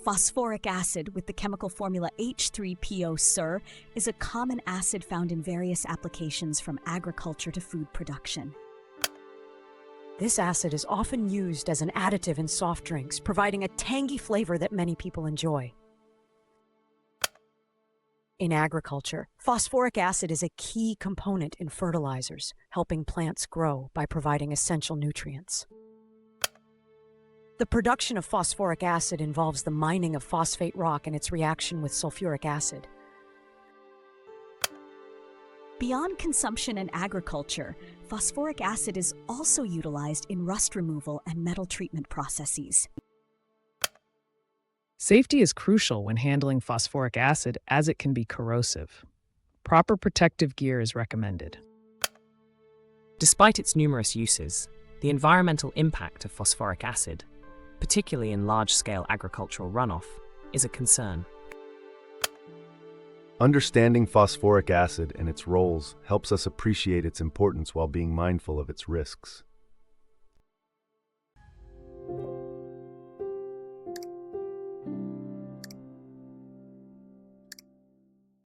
Phosphoric acid with the chemical formula H₃PO₄ is a common acid found in various applications from agriculture to food production. This acid is often used as an additive in soft drinks, providing a tangy flavor that many people enjoy. In agriculture, phosphoric acid is a key component in fertilizers, helping plants grow by providing essential nutrients. The production of phosphoric acid involves the mining of phosphate rock and its reaction with sulfuric acid. Beyond consumption and agriculture, phosphoric acid is also utilized in rust removal and metal treatment processes. Safety is crucial when handling phosphoric acid as it can be corrosive. Proper protective gear is recommended. Despite its numerous uses, the environmental impact of phosphoric acid, particularly in large-scale agricultural runoff, is a concern. Understanding phosphoric acid and its roles helps us appreciate its importance while being mindful of its risks.